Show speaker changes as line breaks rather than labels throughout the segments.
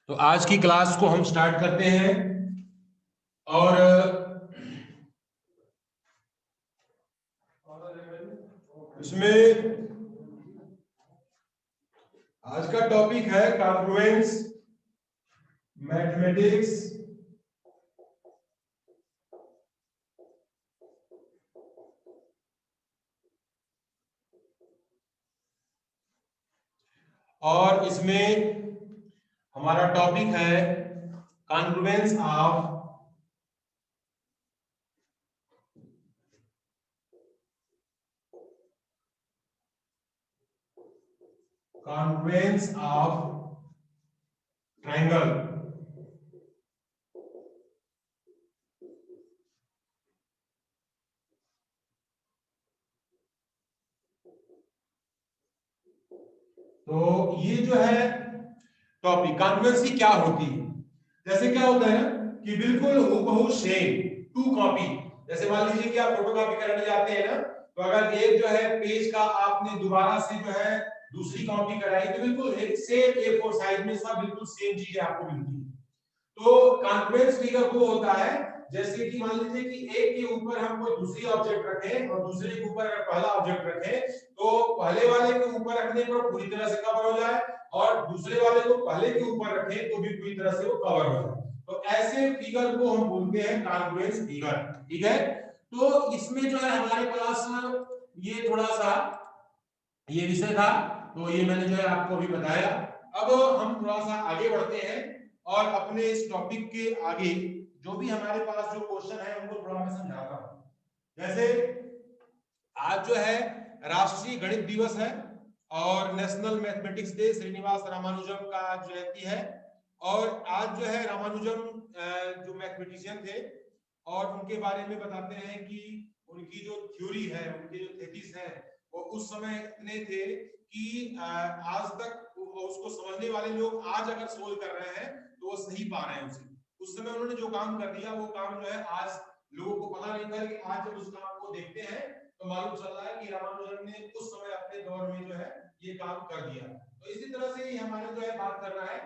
तो आज की क्लास को हम स्टार्ट करते हैं और इसमें आज का टॉपिक है कॉन्फ्लुएंस मैथमेटिक्स और इसमें हमारा टॉपिक है कॉन्फ्लुएंस ऑफ ट्रायंगल। तो ये जो है टॉपिक कॉन्फ्लुएंस की क्या होती है, जैसे क्या होता है ना कि बिल्कुल हूबहू सेम टू कॉपी। जैसे मान लीजिए कि आप फोटोकॉपी कराने जाते हैं ना, तो अगर एक जो है पेज का आपने दोबारा से जो है दूसरी कॉपी कराई तो बिल्कुल सेम A4 साइज में सब बिल्कुल सेम चीजें आपको मिलती है। तो कॉन्फ्लुएंस फिगर वो होता है जैसे कि मान लीजिए कि एक के ऊपर हम कोई दूसरी ऑब्जेक्ट रखें और दूसरे के ऊपर अगर पहला ऑब्जेक्ट रखें तो पहले वाले के ऊपर रखने पर पूरी तरह से कवर हो जाए और दूसरे वाले को पहले के ऊपर रखें तो भी पूरी तरह से वो कवर हो जाए। तो ऐसे फिगर को हम बोलते हैं कॉन्फ्लुएंस फिगर। ठीक है, तो इसमें जो है हमारे पास ये थोड़ा सा ये विषय था, तो ये मैंने जो है आपको अभी बताया। अब हम थोड़ा सा आगे बढ़ते हैं और अपने इस टॉपिक के आगे जो भी हमारे पास जो क्वेश्चन है उनको थोड़ा मैं समझाता हूं। जैसे आज जो है राष्ट्रीय गणित दिवस है और national mathematics day, Srinivas Ramanujam का जयंती है। और आज जो है रामानुजम जो मैथमेटिशियन थे और उनके बारे में बताते हैं कि उनकी जो थ्योरी है, उनके जो थेसिस है वो उस समय इतने थे कि आज तक उसको समझने वाले लोग आज अगर सोल्व कर रहे हैं तो वो सही पा रहे हैं उसे। उस समय उन्होंने जो काम कर दिया वो काम जो है आज लोगों को पता नहीं था, कि आज जब उस काम को देखते हैं तो मालूम चल रहा है कि रामानुजन ने उस समय अपने दौर में जो है ये काम कर दिया। तो इसी तरह से ही हमारे जो है बात करना है,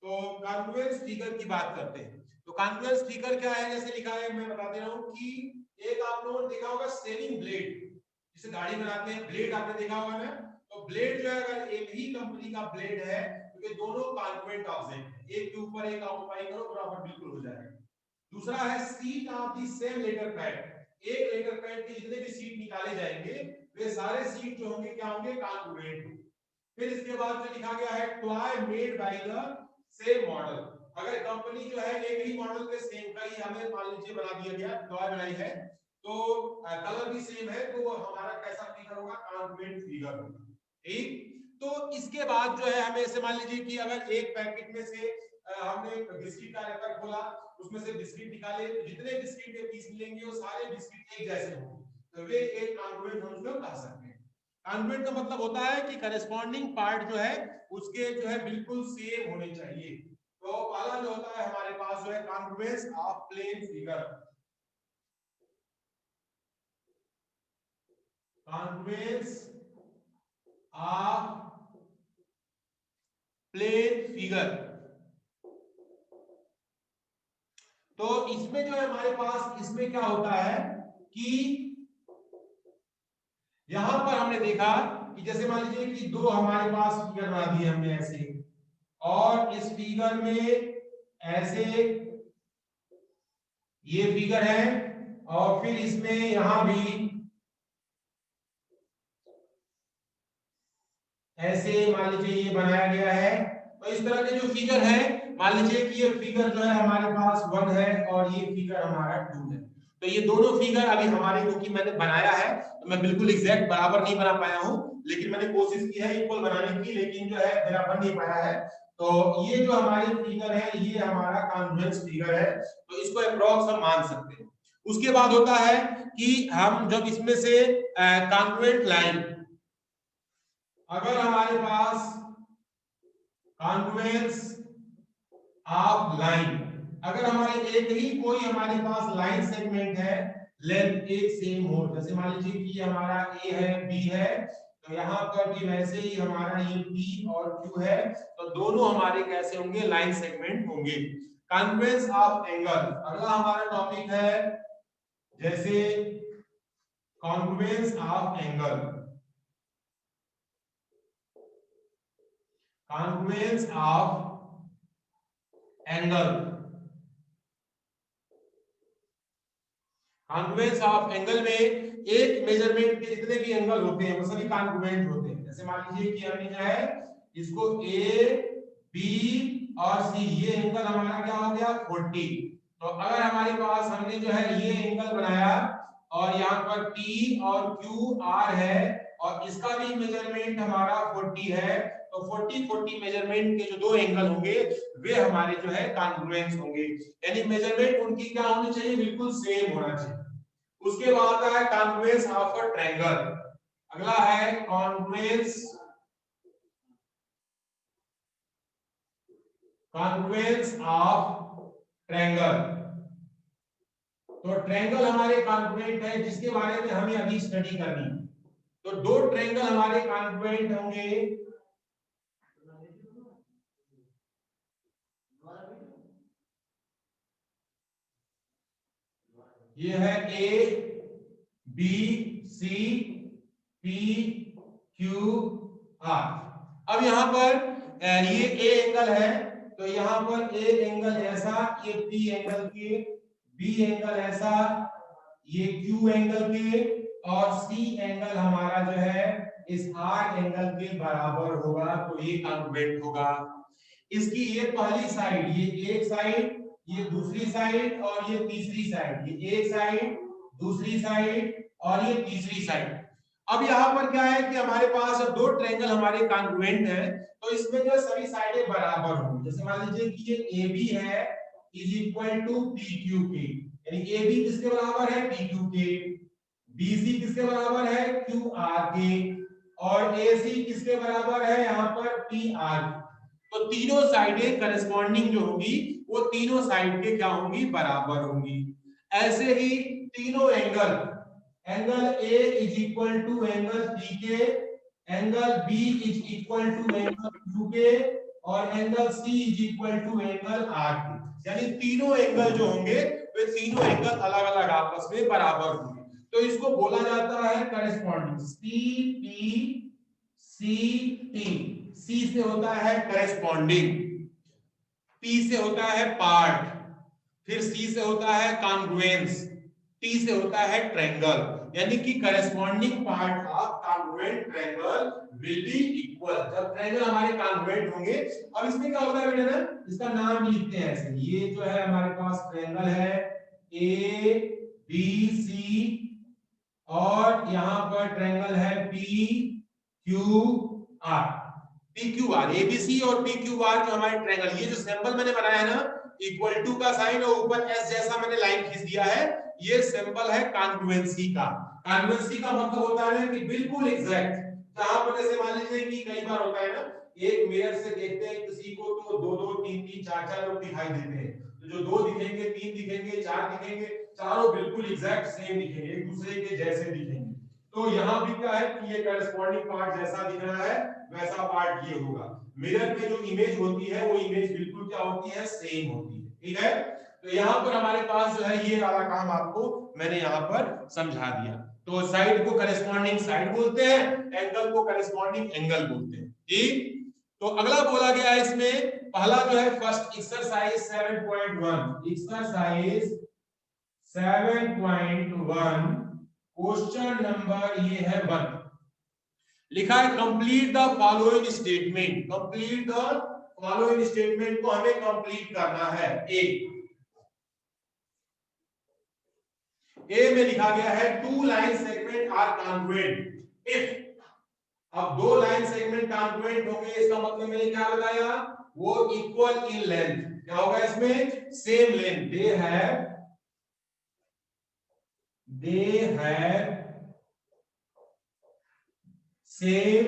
तो कॉन्फ्लुएंस फिगर की बात करते हैं। तो कॉन्फ्लुएंस फिगर क्या है, जैसे लिखा है मैं बता दे रहा हूं कि एक आप लोगों ने देखा होगा सेविंग ब्लेड, जिसे गाड़ी बनाते हैं ब्लेड आपने देखा होगा ना। तो ब्लेड जो है अगर एक ही कंपनी का ब्लेड है तो ये दोनों कॉन्फ्लुएंट ऑब्जेक्ट है, एक के ऊपर एक ऑक्युपाई करो बराबर बिल्कुल हो जाएगा। दूसरा है sheet of the same letter pad, एक लेटर पैड के जितने भी सीट निकाले जाएंगे वे सारे सीट जो होंगे क्या होंगे, कॉन्फ्लुएंट होंगे। फिर इसके बाद जो लिखा गया है toy made by the same model, अगर कंपनी जो है एक ही मॉडल के सेम का ही हमें मान लीजिए बना दिया गया, टॉय बनाई है तो कलर भी सेम है तो हमारा कैसा फिगर होगा, कॉन्फ्लुएंट फिगर होगा। ठीक, तो इसके बाद जो है हमें ऐसे मान लीजिए कि अगर एक पैकेट में से हमने बिस्किट का रैपर खोला, उसमें से बिस्किट निकाले तो जितने बिस्किट के पीस मिलेंगे वो सारे बिस्किट एक जैसे होंगे, तो वे एक कॉन्फ्लुएंट हम उसको कह सकते हैं। कॉन्फ्लुएंट का मतलब होता है कि करेस्पॉन्डिंग पार्ट जो है उसके जो है बिल्कुल सेम होने चाहिए। तो पहला जो होता है हमारे पास जो है confluence of plane figure, confluence of plane figure. तो इसमें जो है हमारे पास इसमें क्या होता है कि यहां पर हमने देखा कि जैसे मान लीजिए कि दो हमारे पास फिगर बना दिए हमने ऐसे, और इस फिगर में ऐसे ये फिगर है और फिर इसमें यहां भी ऐसे मान लीजिए ये बनाया गया है। तो इस तरह के जो फिगर है, मान लीजिए कि ये फिगर जो है हमारे पास 1 है और ये फिगर हमारा 2 है। तो ये दोनों फिगर अभी हमारे, क्योंकि मैंने बनाया है तो मैं बिल्कुल एग्जैक्ट बराबर नहीं बना पाया हूं, लेकिन मैंने कोशिश की है इक्वल बनाने की, लेकिन जो है मेरा बन नहीं पाया है। तो ये जो हमारी फिगर है ये हमारा कॉन्फ्लुएंस फिगर है, तो इसको अप्रॉक्स हम मान सकते हैं। उसके बाद होता है कि हम जब इसमें से कॉन्फ्लुएंट लाइन, अगर हमारे पास कॉन्फ्लुएंस ऑफ लाइन, अगर हमारे एक ही कोई हमारे पास लाइन सेगमेंट है, लेंथ एक सेम हो, जैसे मान लीजिए कि हमारा ए है बी है, तो यहाँ पर भी वैसे ही हमारा ये P और Q है, तो दोनों हमारे कैसे होंगे, लाइन सेगमेंट होंगे। कॉन्ग्रुएंस ऑफ एंगल, अगला हमारा टॉपिक है जैसे congruence of angle. Congruence of angle, congruence of angle में एक मेजरमेंट के जितने भी एंगल होते हैं वो सभी कॉन्ग्रुएंट होते हैं। जैसे मान लीजिए कि हमने क्या है, इसको ए बी और सी, ये एंगल हमारा क्या हो गया 40। तो अगर हमारे पास हमने जो है ये एंगल बनाया और यहाँ पर P और Q R है और इसका भी मेजरमेंट हमारा 40 है, तो 40 मेजरमेंट के जो दो एंगल होंगे वे हमारे जो है कॉन्ग्रुएंस होंगे, यानी मेजरमेंट उनकी क्या होनी चाहिए, बिल्कुल सेम होना चाहिए। उसके बाद है कॉन्ग्रुएंस ऑफ अ ट्रायंगल। अगला है कॉन्ग्रुएंस ऑफ ट्रायंगल। तो ट्रायंगल हमारे कॉन्ग्रुएंट है जिसके बारे में हमें अभी स्टडी करनी है। तो दो ट्रायंगल हमारे कॉन्ग्रुएंट होंगे, ये है A B C P Q R. अब यहां पर ये ए एंगल है, तो यहां पर ए एंगल ऐसा, ये पी एंगल के, बी एंगल ऐसा, ये क्यू एंगल के, और सी एंगल हमारा जो है इस आर एंगल के बराबर होगा, तो ये कॉन्ग्रुएंट होगा। इसकी ये पहली साइड, ये एक साइड, ये दूसरी साइड और ये तीसरी साइड, ये एक साइड, दूसरी साइड और ये तीसरी साइड। अब यहाँ पर क्या है कि हमारे पास जब दो ट्रायंगल हमारे कॉन्ग्रुएंट है तो इसमें जो सभी साइडें बराबर होंगी। जैसे मान लीजिए कि ये AB है इज इक्वल टू PQ के, यानी AB किसके बराबर है, PQ के, BC किसके बराबर है, QR के, और AC किसके बराबर है यहाँ पर PR। तो तीनों साइडें करस्पॉन्डिंग जो होंगी वो तीनों साइड के क्या होंगी, बराबर होंगी। ऐसे ही तीनों angle, angle A is equal to angle P के, angle B is equal to angle Q के, और angle C is equal to angle R के। यानी तीनों एंगल जो होंगे वे तीनों एंगल अलग अलग आपस में बराबर होंगे, तो इसको बोला जाता है करस्पॉन्डिंग। CP C से होता है करस्पॉन्डिंग, P से होता है पार्ट, फिर C से होता है कॉन्ग्रुएंस, T से होता है ट्रायंगल, यानी कि corresponding part of congruent triangle will be equal. जब ट्रायंगल हमारे कॉन्ग्रुएंट होंगे, अब इसमें क्या होता है बेटा ना, इसका नाम भी लिखते हैं ऐसे, ये जो है हमारे पास ट्रायंगल है A B C और यहां पर ट्रायंगल है P Q R। PQR ABC और PQR जो हमारे ट्रायंगल, ये जो सिंबल मैंने बनाया है ना, इक्वल टू का साइन और ऊपर एस जैसा मैंने लाइन खींच दिया है, ये सिंबल है कॉन्ग्रुएंसी का। कॉन्ग्रुएंसी का मतलब होता है कि बिल्कुल एग्जैक्ट। जहां पर जैसे मान लीजिए कि कई बार होता है ना, एक मिरर से देखते हैं किसी को तो दो दो तीन तीन चार चार लोग दिखाई देते हैं, तो जो दो दिखेंगे, तीन दिखेंगे, चार दिखेंगे, चारों बिल्कुल एग्जैक्ट सेम दिखेंगे, एक दूसरे के जैसे दिखेंगे। तो यहाँ भी क्या है कि ये करस्पॉन्डिंग पार्ट जैसा दिख रहा है वैसा पार्ट ये होगा। मिरर में जो इमेज होती है वो इमेज बिल्कुल क्या होती है, सेम होती है, ठीक है। तो यहाँ पर हमारे पास जो है ये वाला काम आपको मैंने यहाँ पर समझा दिया। तो साइड को करस्पॉन्डिंग साइड बोलते हैं, एंगल को करस्पॉन्डिंग एंगल बोलते हैं, ठीक। तो अगला बोला गया है इसमें, पहला जो है first exercise 7.1, exercise 7.1 question number ये है 1। लिखा है complete the following statement. Complete the following statement को हमें कंप्लीट करना है। ए में लिखा गया है two line segment are congruent if. अब दो लाइन सेगमेंट कॉन्ग्रुएंट होंगे, इसका मतलब मैंने क्या बताया, वो इक्वल इन लेंथ। क्या होगा इसमें, same length. They have same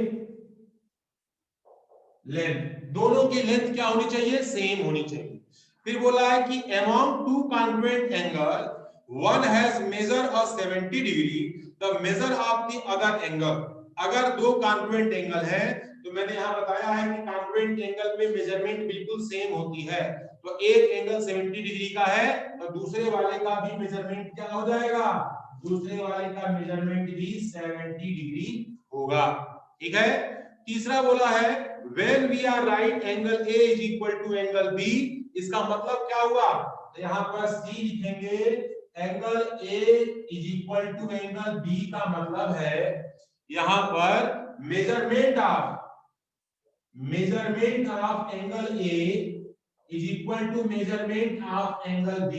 length, दोनों की लेंथ क्या होनी चाहिए, सेम होनी चाहिए। फिर बोला है कि among two congruent angle one has measure of 70 degree, the measure of the other angle। अगर दो कॉन्ग्रुएंट एंगल है तो मैंने यहां बताया है कि कॉन्ग्रुएंट एंगल में मेजरमेंट बिल्कुल सेम होती है। तो एक एंगल 70 डिग्री का है तो दूसरे वाले का भी मेजरमेंट क्या हो जाएगा, दूसरे वाले का मेजरमेंट भी 70 डिग्री होगा। ठीक है। तीसरा बोला है when we are right angle A is equal to angle B, इसका मतलब क्या हुआ, तो यहां पर C लिखेंगे, angle A is equal to angle B का मतलब है यहां पर measurement of angle A is equal to measurement of angle B।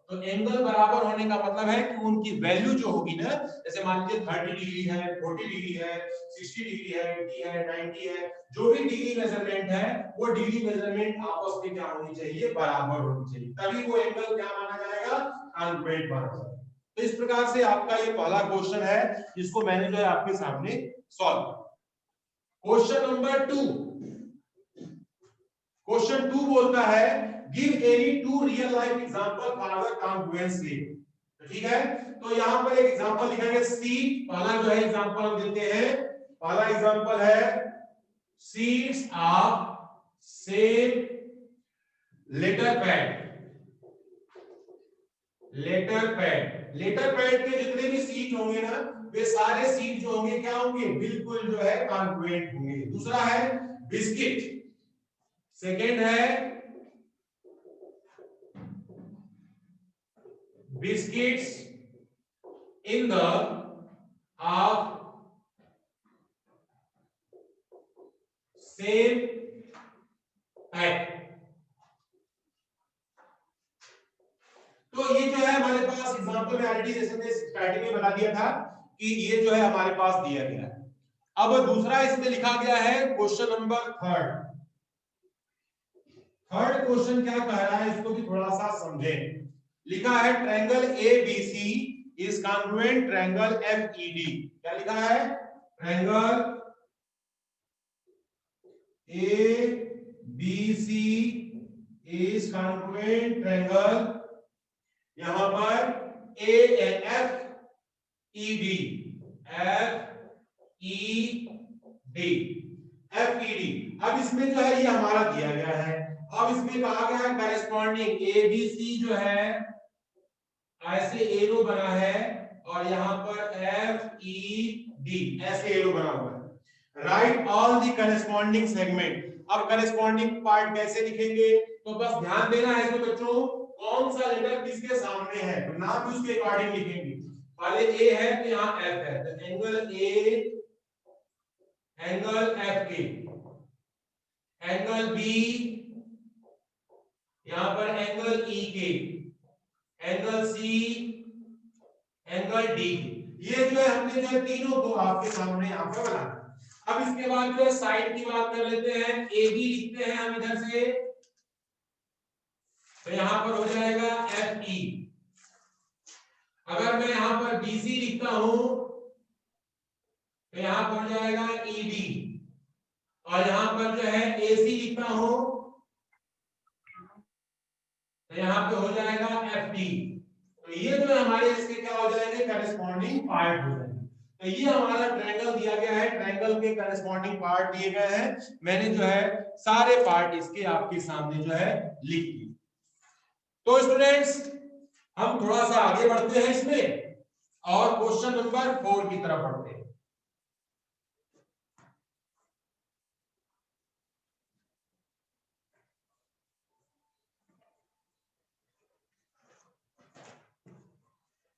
तो एंगल बराबर होने का मतलब है कि उनकी वैल्यू जो होगी ना, जैसे मान लीजिए 30 डिग्री है, 40 डिग्री है, 60 डिग्री है, 80 है, 90 है, जो भी डिग्री मेजरमेंट है वो डिग्री मेजरमेंट आपस में क्या होनी चाहिए, बराबर होनी चाहिए, तभी वो एंगल क्या माना जाएगा, कॉन्ग्रुएंट माना जाएगा। तो इस प्रकार से आपका ये पहला क्वेश्चन है जिसको मैंने जो है आपके सामने सॉल्व किया। क्वेश्चन नंबर 2, क्वेश्चन 2 बोलता है give any two real life example for the congruent slip. ठीक है, तो यहां पर एक एग्जांपल लिखेंगे सी। पहला जो है एग्जांपल हम देते हैं, पहला एग्जांपल है sheets of same letter pad. Letter pad के जितने भी सीट होंगे ना, वे सारे सीट जो होंगे क्या होंगे, बिल्कुल जो है कॉन्ग्रुएंट होंगे। दूसरा है बिस्किट, सेकेंड है biscuits in the of same pack। तो ये जो है हमारे पास एग्जांपल में ऑलरेडी जैसे मैंने स्टार्टिंग में बता दिया था कि ये जो है हमारे पास दिया गया है। अब दूसरा इसमें लिखा गया है क्वेश्चन नंबर थर्ड क्वेश्चन क्या कह रहा है इसको भी थोड़ा सा समझें। लिखा है triangle ABC is congruent triangle FED। क्या लिखा है, triangle ABC is congruent triangle, यहां पर FED। अब इसमें जो है ये हमारा दिया गया है। अब इसमें कहा गया है करेस्पॉन्डिंग ABC जो है ऐसे एरो बना है और यहां पर FED ऐसे एरो बना हुआ है। Right all the corresponding segment. अब करेस्पॉन्डिंग पार्ट कैसे लिखेंगे, तो बस ध्यान देना है इसमें बच्चों, कौन सा लेटर किसके सामने है तो नाम भी उसके अकॉर्डिंग लिखेंगे। पहले A है तो यहां F है, तो angle A angle FA, angle B यहां पर angle EK, angle C angle D। ये जो है हमने जो है तीनों को आपके सामने यहां पर बनाया। अब इसके बाद जो है साइड की बात कर लेते हैं, AB लिखते हैं हम इधर से, तो यहां पर हो जाएगा FE। अगर मैं यहां पर BC लिखता हूं तो यहां पर हो जाएगा ED, और यहां पर जो है AC लिखता हूं तो यहां पे हो जाएगा FD। तो ये जो हमारे इसके क्या हो जाएंगे, करेस्पॉन्डिंग पार्ट हो जाएंगे। तो ये हमारा ट्रायंगल दिया गया है, ट्रायंगल के करेस्पॉन्डिंग पार्ट दिए गए हैं। मैंने जो है सारे पार्ट इसके आपके सामने जो है लिख दिए। तो स्टूडेंट्स हम थोड़ा सा आगे बढ़ते हैं इसमें और क्वेश्चन नंबर 4 की तरफ बढ़ते हैं।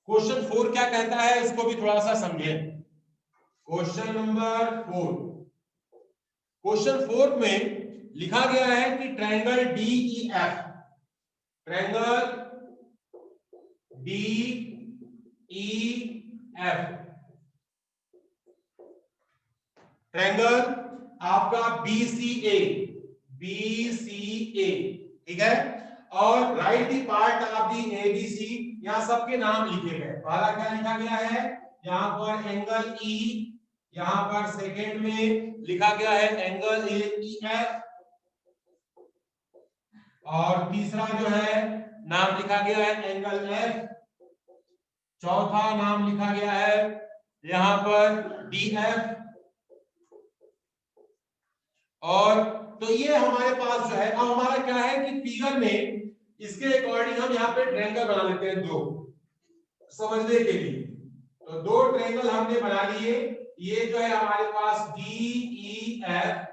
क्वेश्चन 4 क्या कहता है इसको भी थोड़ा सा समझें। क्वेश्चन नंबर 4, क्वेश्चन 4 में लिखा गया है कि triangle DEF, triangle DEF, triangle आपका BCA, ठीक है, और right the part of the ABC। यहां सबके नाम लिखे गए। पहला क्या लिखा गया है, यहां पर एंगल E, यहां पर सेकंड में लिखा गया है एंगल EF, और तीसरा जो है नाम लिखा गया है एंगल F, चौथा नाम लिखा गया है यहां पर DF, और तो ये हमारे पास जो है, अब हमारा क्या है कि फिगर में इसके अकॉर्डिंग हम यहाँ पे ट्रायंगल बना लेते हैं दो, समझने के लिए। तो दो ट्रायंगल हमने बना लिए, ये जो है हमारे पास डी ई एफ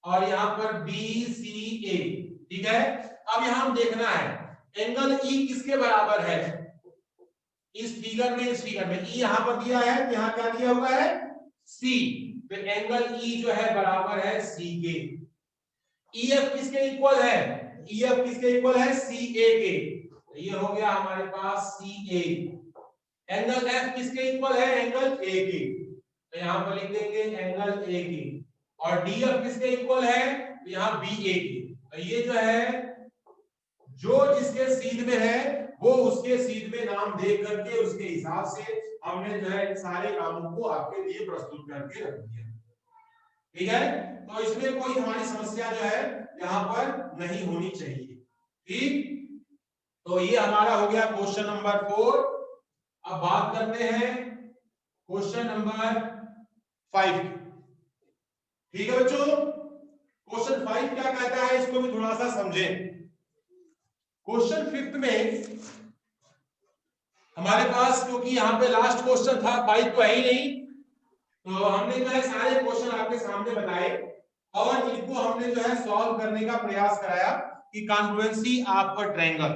और यहाँ पर बी सी ए, ठीक है। अब यहाँ हम देखना है एंगल ई किसके बराबर है, इस फिगर में ई यहाँ पर दिया है, तो यहाँ क्या दिया हुआ है, सी। तो एंगल ई जो है बराबर है सी के। ईएफ किसके इक्वल है, ईएफ किसके इक्वल है, सी ए के। तो ये हो गया हमारे पास सी ए। एंगल एफ किसके इक्वल है, एंगल ए के। तो यहां पर लिख देंगे एंगल ए के। और डी एफ किसके इक्वल है, तो यहां बी ए के। तो ये जो है जो जिसके सीध में है वो उसके सीध में नाम देख करके उसके हिसाब से हमने जो है सारे कामों को आपके लिए प्रस्तुत करके रख दिया, ठीक है। तो इसमें कोई हमारी समस्या जो है यहाँ पर नहीं होनी चाहिए, ठीक। तो ये हमारा हो गया क्वेश्चन नंबर 4। अब बात करते हैं क्वेश्चन नंबर 5, ठीक है बच्चों। क्वेश्चन 5 क्या कहता है, इसको भी थोड़ा सा समझें। क्वेश्चन 5 में हमारे पास, क्योंकि यहाँ पे लास्ट क्वेश्चन था, 5 तो है ही नहीं, तो हमने जो है सारे क्वेश्चन आपके सामने बताए और इनको हमने जो है सॉल्व करने का प्रयास कराया कि कॉन्ग्रुएंसी ऑफ अ ट्रायंगल।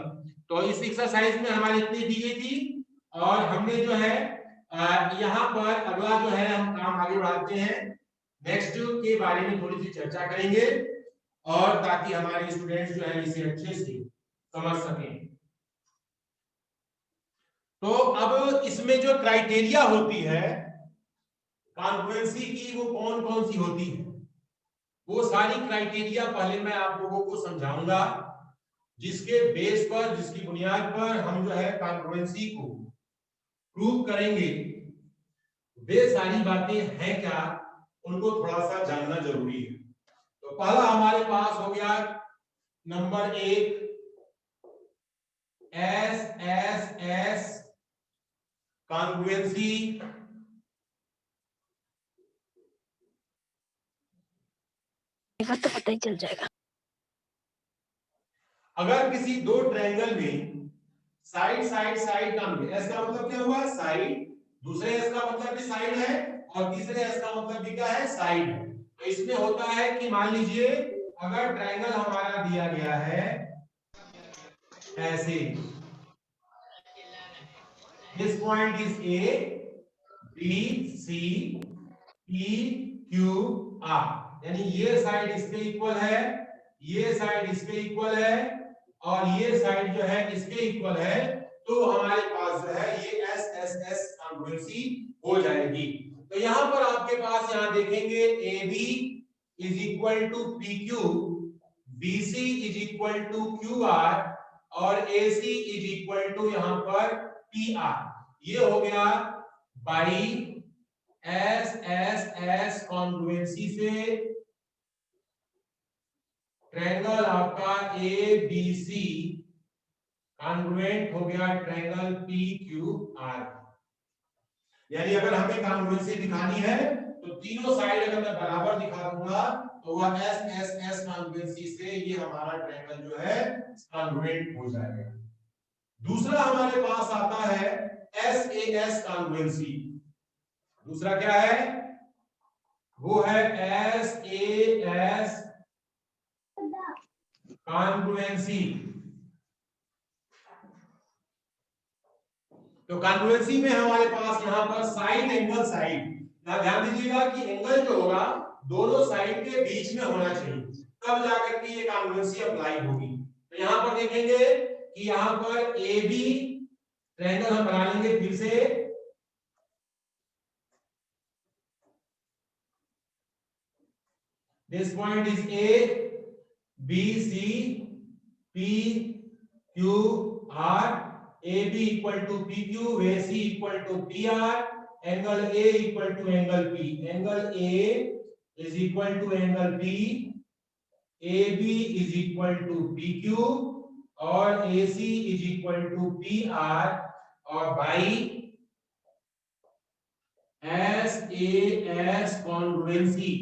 तो इस एक्सरसाइज में हमारी इतनी दी गई थी और हमने जो है यहाँ पर अगला जो है हम काम आगे बढ़ाते हैं, नेक्स्ट के बारे में थोड़ी सी चर्चा करेंगे और ताकि हमारे स्टूडेंट्स जो है इसे अच्छे से समझ सकें। तो अब इसमें जो क्राइटेरिया होती है कॉन्ग्रुएंसी की, वो कौन कौन सी होती है, वो सारी क्राइटेरिया पहले मैं आप लोगों को समझाऊंगा, जिसके बेस पर, जिसकी बुनियाद पर हम जो है कॉन्ग्रुएंसी को प्रूव करेंगे। वे सारी बातें हैं क्या, उनको थोड़ा सा जानना जरूरी है। तो पहला हमारे पास हो गया number 1 S S S congruency.
तो पता ही चल जाएगा।
अगर किसी दो ट्रायंगल में साइड साइड साइड का एस का मतलब क्या हुआ, साइड, दूसरे एस का मतलब भी साइड है और तीसरे एस का मतलब भी क्या है, साइड है। तो इसमें होता है कि मान लीजिए अगर ट्रायंगल हमारा दिया गया है ऐसे, this point is A B C P Q R, यानी ये साइड इसके इक्वल है, ये साइड इसके इक्वल है और ये साइड जो है इसके इक्वल है, तो हमारे पास जो है ये एस एस एस कॉन्ग्रुएंसी हो जाएगी। तो यहां पर आपके पास यहां देखेंगे A B is equal to P Q, B C is equal to Q R और A C is equal to यहां पर पी आर। ये हो गया by S S S congruency से ट्रायंगल आपका ए बी सी कॉन्ग्रुएंट हो गया ट्रायंगल पी क्यू आर। यानी अगर हमें कॉन्ग्रुएंसी दिखानी है तो तीनों साइड अगर मैं बराबर दिखा दूंगा तो वह एस एस एस कॉन्ग्रुएंसी से ये हमारा ट्रायंगल जो है कॉन्ग्रुएंट हो जाएगा। दूसरा हमारे पास आता है एस ए एस कॉन्ग्रुएंसी। दूसरा क्या है, वो है एस ए एस कॉन्ग्रुएंसी। तो कॉन्ग्रुएंसी में हमारे पास यहां पर साइड एंगल साइड, ध्यान दीजिएगा कि एंगल जो होगा दोनों साइड के बीच में होना चाहिए, तब जाकर के ये कॉन्ग्रुएंसी अप्लाई होगी। तो यहां पर देखेंगे कि यहां पर ए बी ट्रायंगल हम बना लेंगे फिर से, this point is A B C P Q R, A B equal to P Q, वे C equal to P R, angle A equal to angle P, angle A is equal to angle P, A B is equal to P Q और A C is equal to P R और by S A S congruency.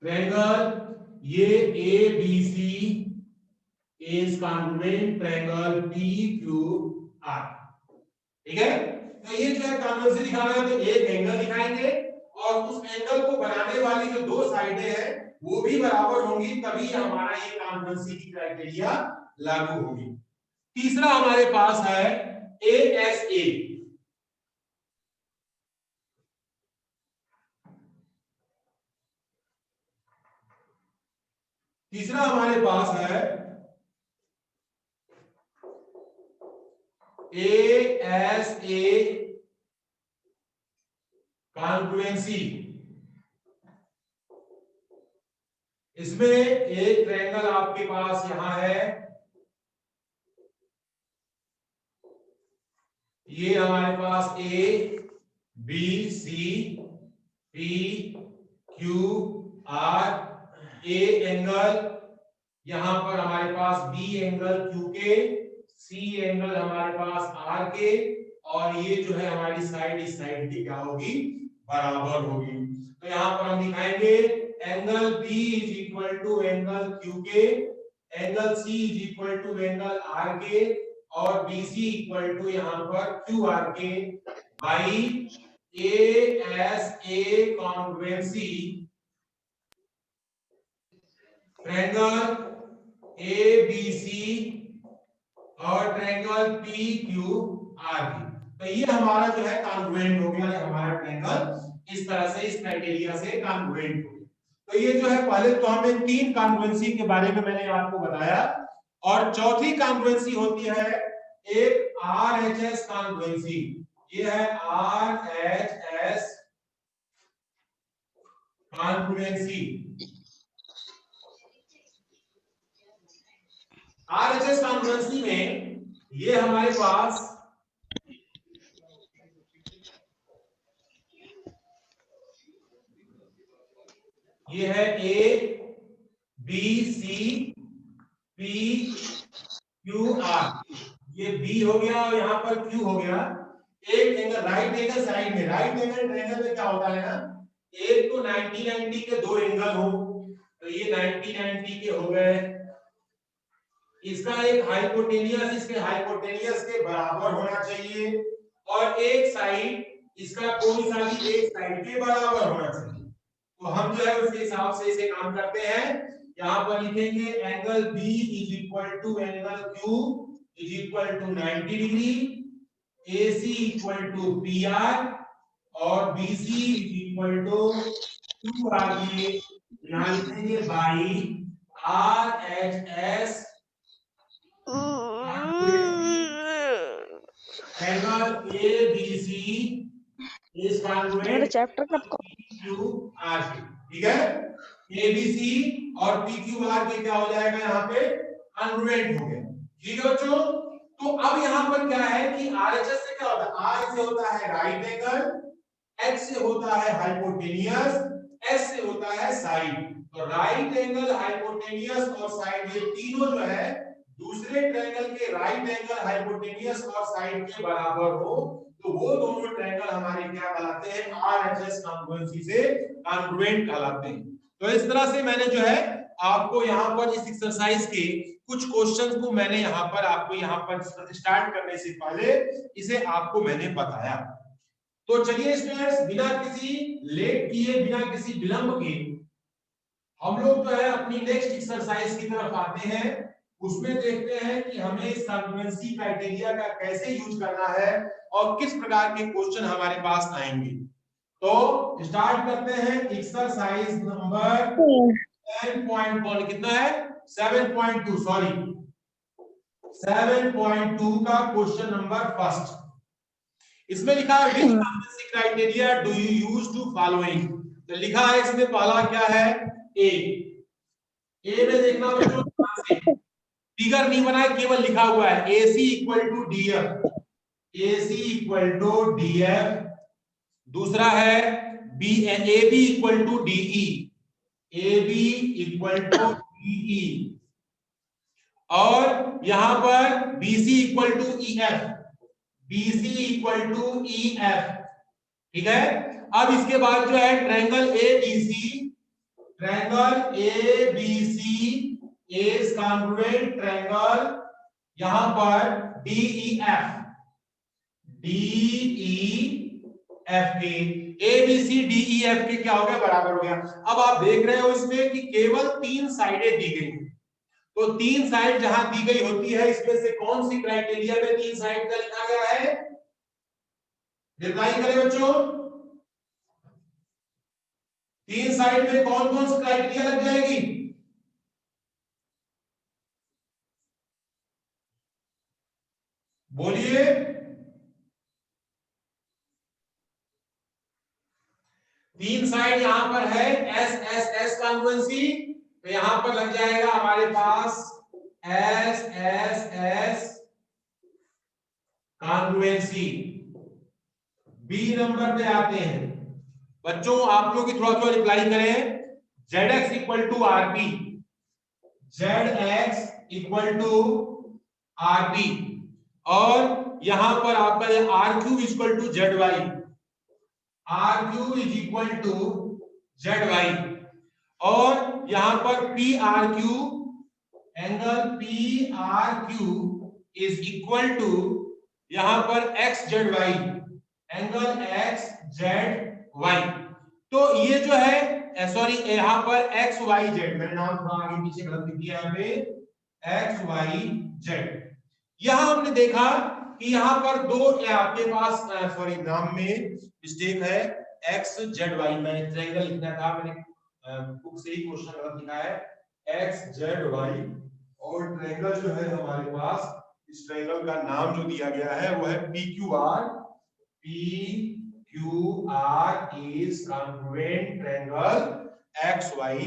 Triangle ये A B C is congruent triangle P Q are. ठीक है, तो ये जो है congruency दिखाना है तो एक एंगल दिखाएंगे और उस एंगल को बनाने वाली जो दो साइडें हैं वो भी बराबर होंगी, तभी हमारा ये कॉन्ग्रुएंसी की क्राइटेरिया लागू होगी। तीसरा हमारे पास है ए एस ए। तीसरा हमारे पास है ए एस ए कॉन्ग्रुएंसी। इसमें एक ट्रायंगल आपके पास यहां है, ये हमारे पास A B C P Q R, A angle यहां पर हमारे पास बी एंगल क्यू के, सी एंगल हमारे पास आर के, और ये जो है हमारी साइड इस साइड की क्या होगी, बराबर होगी। तो यहां पर हम दिखाएंगे angle B is equal to angle Q के, angle C is equal to angle R के, और बीसी इक्वल टू यहां पर क्यू आर के by A S A congruency triangle A B C और ट्रायंगल पी क्यू आर की। तो ये हमारा जो है कॉन्ग्रुएंट हो गया, हमारा ट्रायंगल इस तरह से इस क्राइटेरिया से कॉन्ग्रुएंट हो गया। तो ये जो है पहले तो हमें तीन कॉन्ग्रुएंसी के बारे में मैंने आपको बताया, और चौथी कॉन्ग्रुएंसी होती है एक आरएचएस कॉन्ग्रुएंसी। ये है आरएचएस कॉन्ग्रुएंसी। आरएचएस कॉन्ग्रुएंसी में ये हमारे पास ये है A B C P Q R, ये बी हो गया और यहां पर क्यू हो गया। एक एंगल राइट एंगल साइड में, राइट एंगल ट्रायंगल में क्या होता है ना, एक तो 90 90 के दो एंगल हो, तो ये 90 90 के हो गए, इसका एक हाइपोटेनियस इसके हाइपोटेनियस के बराबर होना चाहिए, और एक साइड इसका कोई सा भी एक साइड के बराबर होना चाहिए। तो हम जो है उसके हिसाब से इसे काम करते हैं। यहां पर लिखेंगे angle B is equal to angle Q is equal to 90 degree, AC equal to P R, और BC is equal to Q R के यहां लिखेंगे by RHS angle ABC is congruent
chapter कब को
PQR के। ठीक है, ABC और PQR के क्या हो जाएगा यहाँ पे, कॉन्ग्रुएंट हो गया। ठीक है बच्चों, तो अब यहाँ पर क्या है कि RHS से क्या होता है, R से होता है राइट एंगल, H से होता है हाइपोटेनियस, S से होता है साइड। तो राइट एंगल, हाइपोटेनियस और साइड, ये तीनों जो है दूसरे ट्रायंगल के राइट एंगल, हाइपोटेनियस और साइड के बराबर हो, तो वो दोनों ट्रायंगल हमारे क्या कहलाते हैं, आरएचएस कॉन्ग्रुएंसी से कॉन्ग्रुएंट कहलाते हैं। तो इस तरह से मैंने जो है आपको यहाँ पर इस एक्सरसाइज के कुछ क्वेश्चंस को मैंने यहाँ पर आपको यहाँ पर स्टार्ट करने से पहले इसे आपको मैंने बताया। तो चलिए स्टूडेंट्स, बिना किसी लेट किए, बिना किसी विलंब के हम लोग जो है अपनी नेक्स्ट एक्सरसाइज की तरफ आते हैं। उसमें देखते हैं कि हमें इस कॉन्ग्रुएंसी क्राइटेरिया का कैसे यूज करना है और किस प्रकार के क्वेश्चन हमारे पास आएंगे। तो स्टार्ट करते हैं एक्सरसाइज नंबर 7.1, कितना है 7.2, सॉरी 7.2 का क्वेश्चन नंबर फर्स्ट। इसमें लिखा है which congruency criteria do you use to following. तो लिखा है इसमें पहला क्या है, ए में देखना बच्चों, फिगर नहीं बना है, केवल लिखा हुआ है AC equal to DF, AC equal to DF। दूसरा है AB equal to DE, AB equal to DE, और यहां पर BC equal to EF, BC equal to EF। ठीक है, अब इसके बाद जो है triangle ABC, triangle A B C is congruent triangle यहां पर डी ई एफ के A B C D E F के क्या हो गया, बराबर हो गया। अब आप देख रहे हो इसमें कि केवल 3 साइडें दी गई हैं, तो 3 साइड जहां दी गई होती है इसमें से कौन सी क्राइटेरिया में 3 साइड का लिखा गया है, रिप्लाई करें बच्चों। 3 साइड में कौन कौन सी क्राइटेरिया लग जाएगी, बोलिए। तीन साइड यहां पर है एस एस एस कॉन्ग्रुएंसी, तो यहां पर लग जाएगा हमारे पास S S S congruency. B number पे आते हैं बच्चों, आप लोग की थोड़ा रिप्लाई करें। Z X equal to R P, Z X equal to R P, और यहां पर आपका R Q equal to Z Y, R Q is equal to Z Y, और यहां पर P R Q, angle P R Q is equal to यहां पर X Z Y, angle X Z Y. तो ये जो है सॉरी यहां पर एक्स वाई जेड, मैंने नाम थोड़ा आगे पीछे गलत लिख दिया यहां पे, एक्स वाई जेड। यहां हमने देखा कि यहां पर दो आपके पास सॉरी नाम में मिस्टेक है, एक्स जेड वाई, मैंने ट्रायंगल लिखना था, मैंने बुक से ही क्वेश्चन गलत लिखा है, एक्स जेड वाई, और ट्रायंगल जो है हमारे पास, इस ट्रायंगल का नाम जो दिया गया है वो है P Q R. P Q R is congruent triangle X Y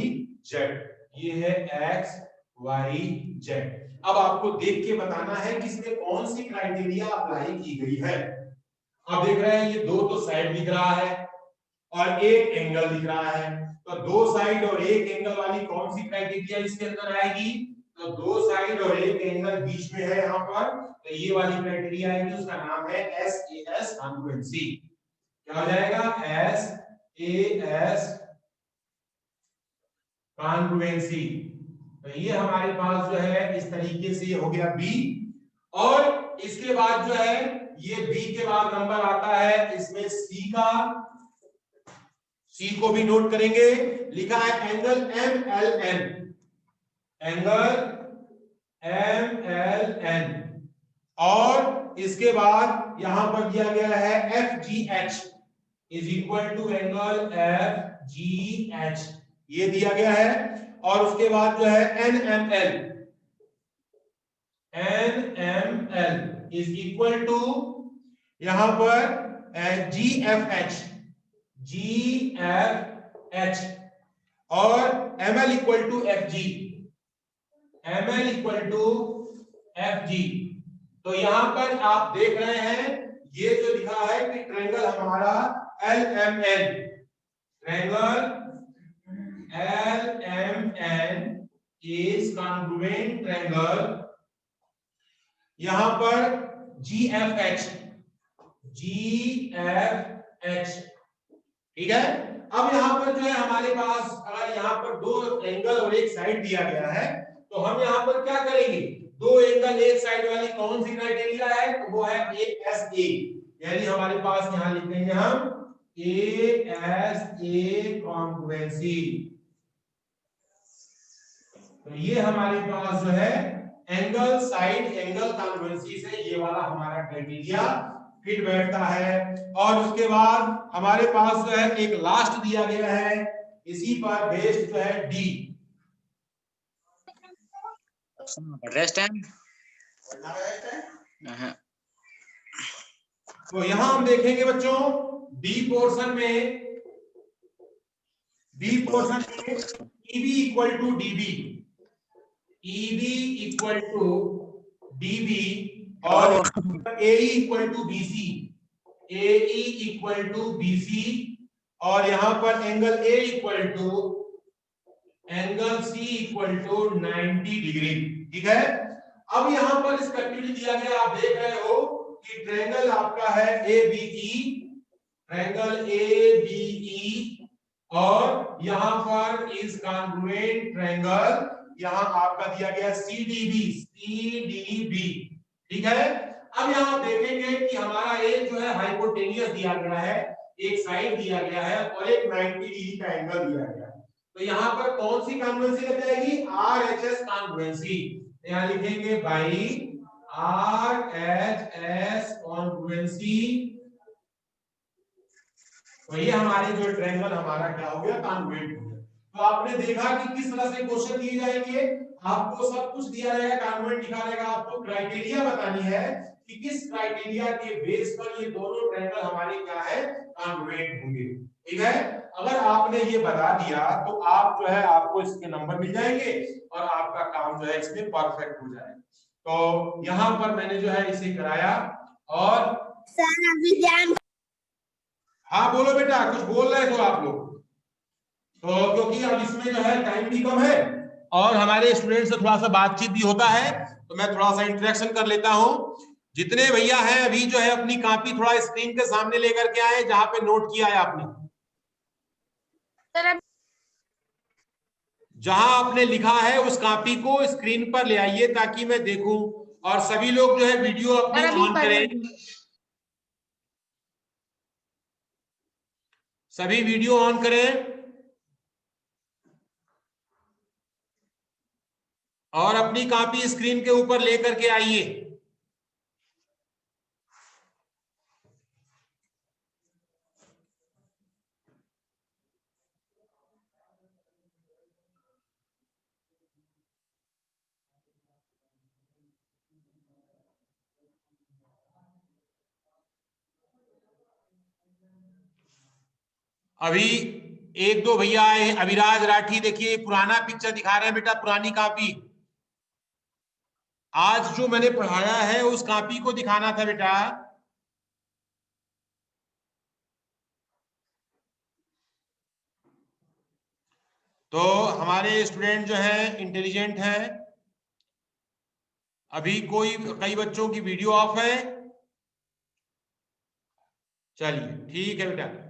Z, ये है एक्स वाई जेड। अब आपको देख के बताना है कि इसमें कौन सी क्राइटेरिया अप्लाई की गई है। आप देख रहे हैं ये दो तो साइड दिख रहा है और एक एंगल दिख रहा है, तो दो साइड और एक एंगल वाली कौन सी क्राइटेरिया इसके अंदर आएगी, तो दो साइड और एक एंगल बीच में है यहां पर, तो ये वाली क्राइटेरिया आएगी, उसका नाम है एस ए एस कॉन्ग्रुएंसी। क्या हो जाएगा, एस ए एस कॉन्ग्रुएंसी। तो ये हमारे पास जो है इस तरीके से हो गया बी, और इसके बाद जो है ये बी के बाद नंबर आता है इसमें सी का, सी को भी नोट करेंगे, लिखा है angle M L N, angle M L N, और इसके बाद यहां पर दिया गया है F G H is equal to angle F G H, ये दिया गया है, और उसके बाद जो है N M L, N M L is equal to यहां पर G F H, G F H, और M L equal to F G, M L equal to F G. तो यहां पर आप देख रहे हैं ये जो लिखा है कि ट्रायंगल हमारा L M N, triangle L M N is congruent triangle यहां पर G F H, G F H, ठीक है। अब यहां पर जो है हमारे पास अगर यहां पर दो एंगल और एक साइड दिया गया है, तो हम यहां पर क्या करेंगे, दो एंगल एक साइड वाली कौन सी क्राइटेरिया है, तो वो है ए एस ए, यानी हमारे पास यहां लिखेंगे हम ए एस ए कॉन्ग्रुएंसी। तो ये हमारे पास जो है एंगल साइड एंगल कॉन्ग्रुएंसी से ये वाला हमारा क्राइटेरिया फिट बैठता है। और उसके बाद हमारे पास जो है एक लास्ट दिया गया है, इसी पर बेस्ड जो है डी,
रेस्ट टाइम।
तो यहां हम देखेंगे बच्चों डी पोर्शन में, डी पोर्शन में EB equal to DB, EB equal to DB, और AE equal to BC, AE equal to BC, और यहां पर angle A equal to angle C equal to 90 degree, ठीक है। अब यहां पर रिस्पेक्टिवली दिया गया, आप देख रहे हो कि ट्रायंगल आपका है ABE, ट्रायंगल ABE और यहां पर इज कॉन्ग्रुएंट ट्रायंगल, यहां आपका दिया गया सीडीबी, ठीक है। अब यहां देखेंगे कि हमारा एक जो है हाइपोटेनियस दिया गया है, एक साइड दिया गया है और एक 90 डिग्री का एंगल दिया गया है। तो यहां पर कौन सी कॉन्ग्रुएंसी लग जाएगी? RHS congruency. यहां लिखेंगे बाई आरएचएस कॉन्ग्रुएंसी। तो ये हमारे जो ट्रायंगल हमारा क्या हो गया? कॉन्ग्रुएंट हो गया। तो आपने देखा कि किस तरह से क्वेश्चन दिए जाएंगे, आपको सब कुछ दिया रहेगा, कॉन्ग्रुएंट दिखा रहेगा, आपको क्राइटेरिया बतानी है कि किस क्राइटेरिया के बेस पर ये दोनों ट्रायंगल हमारे क्या है? कॉन्ग्रुएंट होंगे, ठीक है। अगर आपने ये बता दिया तो आप जो है आपको इसके नंबर मिल जाएंगे और आपका काम जो है इसमें परफेक्ट हो जाएगा। तो यहां पर मैंने जो है इसे कराया और
सर अभी ध्यान।
हाँ बोलो बेटा, कुछ बोल रहे थे आप लोग। तो क्योंकि अब इसमें जो है टाइम भी कम है और हमारे स्टूडेंट से थोड़ा सा बातचीत भी होता है, तो मैं थोड़ा सा इंटरेक्शन कर लेता हूं। जितने भैया हैं अभी जो है अपनी कॉपी थोड़ा स्क्रीन के सामने लेकर के आए जहां पे नोट किया है आपने,
सर
जहां आपने लिखा है उस कॉपी को स्क्रीन पर ले आइए ताकि मैं देखूं। और सभी लोग जो है वीडियो अपनी ऑन करें, सभी वीडियो ऑन करें और अपनी कॉपी स्क्रीन के ऊपर लेकर के आइए। अभी एक दो भैया आए, अभिराज राठी, देखिए पुराना पिक्चर दिखा रहे हैं बेटा, पुरानी कॉपी। आज जो मैंने पढ़ाया है उस कॉपी को दिखाना था बेटा। तो हमारे स्टूडेंट जो है इंटेलिजेंट हैं। अभी कई बच्चों की वीडियो ऑफ है। चलिए ठीक है बेटा।